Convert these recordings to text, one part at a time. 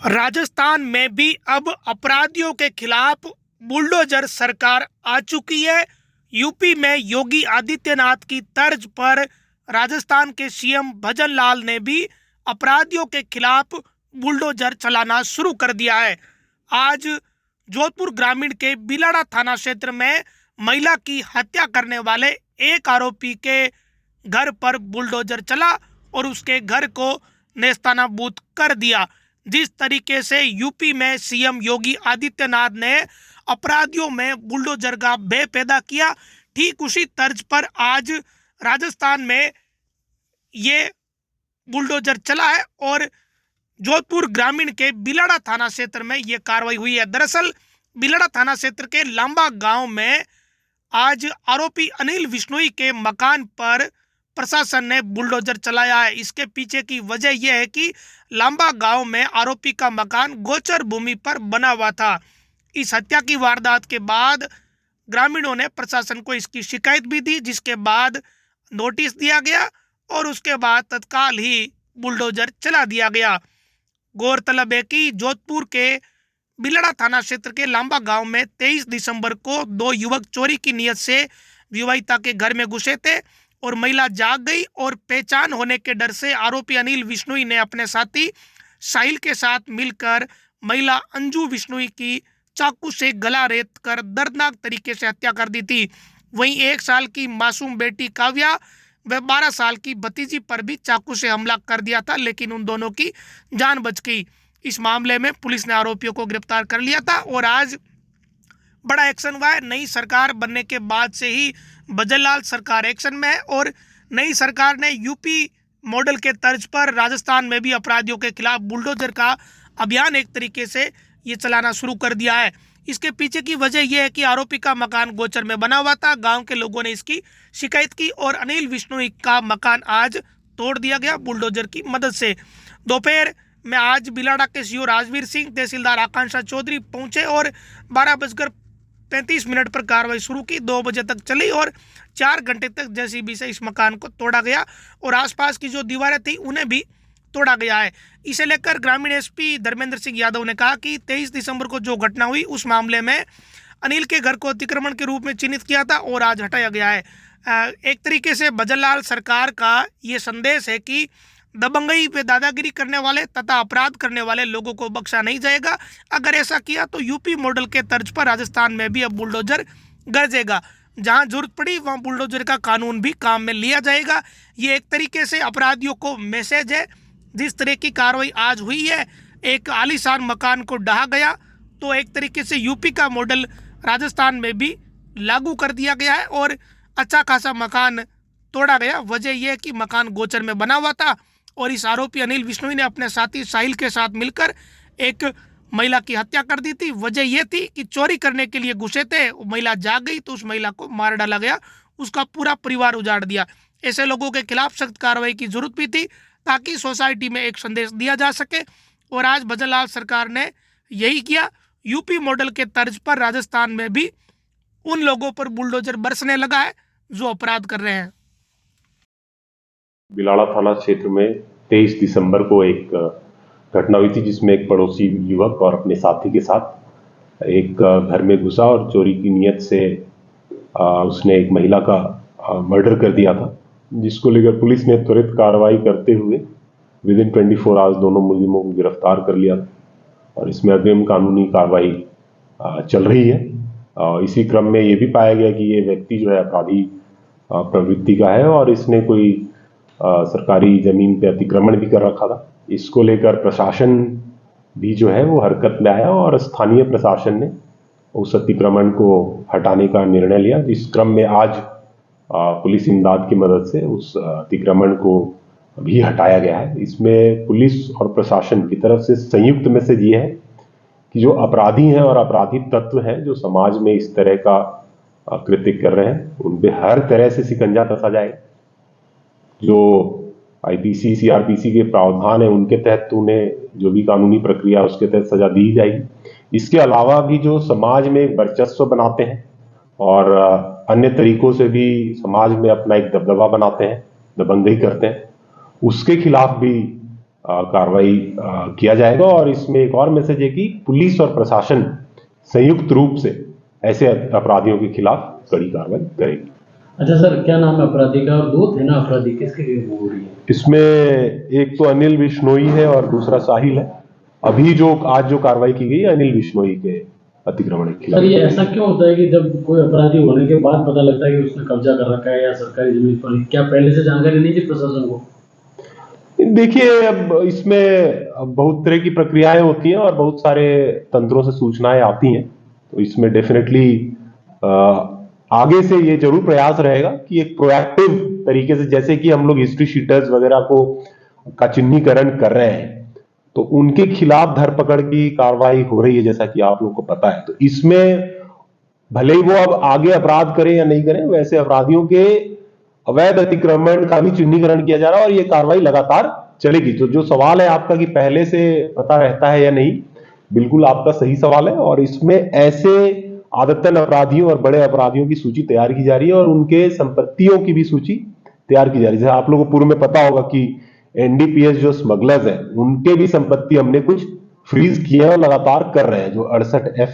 राजस्थान में भी अब अपराधियों के खिलाफ बुलडोजर सरकार आ चुकी है। यूपी में योगी आदित्यनाथ की तर्ज पर राजस्थान के सीएम भजन लाल ने भी अपराधियों के खिलाफ बुलडोजर चलाना शुरू कर दिया है। आज जोधपुर ग्रामीण के बिलाड़ा थाना क्षेत्र में महिला की हत्या करने वाले एक आरोपी के घर पर बुलडोजर चला और उसके घर को नेस्तनाबूद कर दिया। जिस तरीके से यूपी में सीएम योगी आदित्यनाथ ने अपराधियों में बुलडोजर का भय पैदा किया, ठीक उसी तर्ज पर आज राजस्थान में ये बुलडोजर चला है और जोधपुर ग्रामीण के बिलाड़ा थाना क्षेत्र में ये कार्रवाई हुई है। दरअसल बिलाड़ा थाना क्षेत्र के लांबा गांव में आज आरोपी अनिल विश्नोई के मकान पर प्रशासन ने बुलडोजर चलाया है। इसके पीछे की वजह यह है कि लांबा गांव में आरोपी का मकान गोचर भूमि पर बना हुआ था। इस हत्या की वारदात के बाद ग्रामीणों ने प्रशासन को इसकी शिकायत भी दी, जिसके बाद नोटिस दिया गया और उसके बाद तत्काल ही बुलडोजर चला दिया गया। गौरतलब है कि जोधपुर के बिलाड़ा थाना क्षेत्र के लांबा गांव में 23 दिसंबर को दो युवक चोरी की नीयत से विवाहिता के घर में घुसे थे और महिला जाग गई और पहचान होने के डर से आरोपी अनिल विश्नोई ने अपने साथी साहिल के साथ मिलकर महिला अंजू विश्नोई की चाकू से गला रेत कर दर्दनाक तरीके से हत्या कर दी थी। वहीं 1 साल की मासूम बेटी काव्या व 12 साल की भतीजी पर भी चाकू से हमला कर दिया था, लेकिन उन दोनों की जान बच गई। इस मामले में पुलिस ने आरोपियों को गिरफ्तार कर लिया था और आज बड़ा एक्शन हुआ है। नई सरकार बनने के बाद से ही भजन लाल सरकार एक्शन में है और नई सरकार ने यूपी मॉडल के तर्ज पर राजस्थान में भी अपराधियों के खिलाफ बुलडोजर का अभियान एक तरीके से ये चलाना शुरू कर दिया है। इसके पीछे की वजह यह है कि आरोपी का मकान गोचर में बना हुआ था। गांव के लोगों ने इसकी शिकायत की और अनिल विश्नोई का मकान आज तोड़ दिया गया बुलडोजर की मदद से। दोपहर में आज बिलाड़ा के सीओ राजवीर सिंह, तहसीलदार आकांक्षा चौधरी पहुंचे और 12:35 पर कार्रवाई शुरू की। 2 बजे तक चली और 4 घंटे तक जेसीबी से इस मकान को तोड़ा गया और आसपास की जो दीवारें थी उन्हें भी तोड़ा गया है। इसे लेकर ग्रामीण एसपी धर्मेंद्र सिंह यादव ने कहा कि 23 दिसंबर को जो घटना हुई उस मामले में अनिल के घर को अतिक्रमण के रूप में चिन्हित किया था और आज हटाया गया है। एक तरीके से भजन लाल सरकार का ये संदेश है कि दबंगई पे दादागिरी करने वाले तथा अपराध करने वाले लोगों को बख्शा नहीं जाएगा। अगर ऐसा किया तो यूपी मॉडल के तर्ज पर राजस्थान में भी अब बुलडोजर गरजेगा। जहां जरूरत पड़ी वहां बुलडोजर का कानून भी काम में लिया जाएगा। ये एक तरीके से अपराधियों को मैसेज है। जिस तरह की कार्रवाई आज हुई है, एक आलीशान मकान को ढहा गया, तो एक तरीके से यूपी का मॉडल राजस्थान में भी लागू कर दिया गया है और अच्छा खासा मकान तोड़ा गया। वजह यह है कि मकान गोचर में बना हुआ था और इस आरोपी अनिल विश्नोई ने अपने साथी साहिल के साथ मिलकर एक महिला की हत्या कर दी थी। वजह यह थी कि चोरी करने के लिए घुसे थे, महिला जाग गई तो उस महिला को मार डाला गया, उसका पूरा परिवार उजाड़ दिया। ऐसे लोगों के खिलाफ सख्त कार्रवाई की जरूरत भी थी ताकि सोसाइटी में एक संदेश दिया जा सके और आज भजन लाल सरकार ने यही किया। यूपी मॉडल के तर्ज पर राजस्थान में भी उन लोगों पर बुलडोजर बरसने लगा है जो अपराध कर रहे हैं। बिलाड़ा थाना क्षेत्र में 23 दिसंबर को एक घटना हुई थी जिसमें एक पड़ोसी युवक और अपने साथी के साथ एक घर में घुसा और चोरी की नीयत से उसने एक महिला का मर्डर कर दिया था, जिसको लेकर पुलिस ने त्वरित कार्रवाई करते हुए विदिन 24 आवर्स दोनों मुलजिमों को गिरफ्तार कर लिया था और इसमें अग्रिम कानूनी कार्रवाई चल रही है। इसी क्रम में ये भी पाया गया कि ये व्यक्ति जो है अपराधी प्रवृत्ति का है और इसने कोई सरकारी जमीन पे अतिक्रमण भी कर रखा था। इसको लेकर प्रशासन भी जो है वो हरकत में आया और स्थानीय प्रशासन ने उस अतिक्रमण को हटाने का निर्णय लिया, जिस क्रम में आज पुलिस इमदाद की मदद से उस अतिक्रमण को भी हटाया गया है। इसमें पुलिस और प्रशासन की तरफ से संयुक्त मैसेज ये है कि जो अपराधी हैं और अपराधी तत्व हैं जो समाज में इस तरह का कृत्य कर रहे हैं उन पे हर तरह से शिकंजा कसा जाएगा। जो आईपीसी सीआरपीसी के प्रावधान है उनके तहत उन्हें जो भी कानूनी प्रक्रिया उसके तहत सजा दी जाएगी। इसके अलावा भी जो समाज में एक वर्चस्व बनाते हैं और अन्य तरीकों से भी समाज में अपना एक दबदबा बनाते हैं, दबंगई करते हैं, उसके खिलाफ भी कार्रवाई किया जाएगा। और इसमें एक और मैसेज है कि पुलिस और प्रशासन संयुक्त रूप से ऐसे अपराधियों के खिलाफ कड़ी कार्रवाई करेगी। अच्छा सर, क्या नाम है अपराधी का और दो थे ना अपराधी, किसके हो रही है? इसमें एक तो अनिल बिश्नोई है और दूसरा साहिल है। अभी जो आज जो कार्रवाई की गई है अनिल बिश्नोई के अतिक्रमण के खिलाफ। सर ये ऐसा क्यों होता है कि जब कोई अपराधी होने के बाद पता लगता है कि उसने कब्जा कर रखा है या सरकारी जमीन पर, क्या पहले से जानकारी नहीं थी प्रशासन को? देखिए, अब इसमें बहुत तरह की प्रक्रियाएं होती हैं और बहुत सारे तंत्रों से सूचनाएं आती हैं, तो इसमें डेफिनेटली आगे से ये जरूर प्रयास रहेगा कि एक प्रोएक्टिव तरीके से, जैसे कि हम लोग हिस्ट्री शीटर्स वगैरह को का चिन्हीकरण कर रहे हैं तो उनके खिलाफ धरपकड़ की कार्रवाई हो रही है, जैसा कि आप लोग को पता है। तो इसमें भले ही वो अब आगे अपराध करें या नहीं करें, वैसे अपराधियों के अवैध अतिक्रमण का भी चिन्हीकरण किया जा रहा है और ये कार्रवाई लगातार चलेगी। तो जो सवाल है आपका कि पहले से पता रहता है या नहीं, बिल्कुल आपका सही सवाल है। और इसमें ऐसे आदतन अपराधियों और बड़े अपराधियों की सूची तैयार की जा रही है और उनके संपत्तियों की भी सूची तैयार की जा रही है। जैसे आप लोगों को पूर्व में पता होगा कि एनडीपीएस जो स्मगलर्स हैं उनके भी संपत्ति हमने कुछ फ्रीज किए हैं और लगातार कर रहे हैं, जो 68F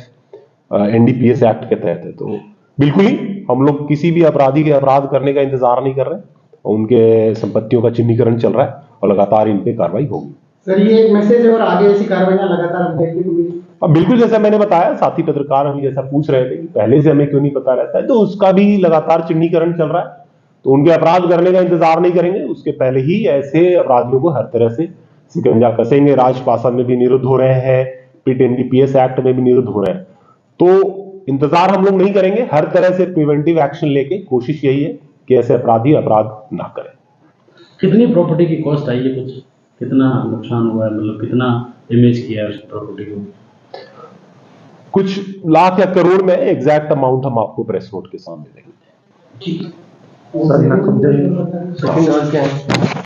एनडीपीएस एक्ट के तहत है। तो बिल्कुल ही हम लोग किसी भी अपराधी के अपराध करने का इंतजार नहीं कर रहे हैं, उनके संपत्तियों का चिन्हीकरण चल रहा है और लगातार इन पे कार्रवाई होगी। सर ये एक मैसेज है और आगे ऐसी कार्रवाई लगातार देखने को मिली। अब बिल्कुल जैसा मैंने बताया, साथी पत्रकार हम जैसा पूछ रहे थे कि पहले से हमें क्यों नहीं पता रहता है, तो उसका भी लगातार चिन्हीकरण चल रहा है। तो उनके अपराध करने का इंतजार नहीं करेंगे, उसके पहले ही ऐसे अपराधियों को हर तरह से शिकंजा कसेंगे। राजपासन में भी निरुद्ध हो रहे हैं, पिट एनडीपीएस एक्ट में भी निरुद्ध हो रहे हैं। तो इंतजार हम लोग नहीं करेंगे, हर तरह से प्रिवेंटिव एक्शन लेके कोशिश यही है कि ऐसे अपराधी अपराध ना करें। कितनी प्रॉपर्टी की कॉस्ट आई है, कुछ कितना नुकसान हुआ है, मतलब कितना डैमेज किया है उस प्रॉपर्टी को? कुछ लाख या करोड़ में, एग्जैक्ट अमाउंट हम आपको प्रेस नोट के सामने देंगे। सर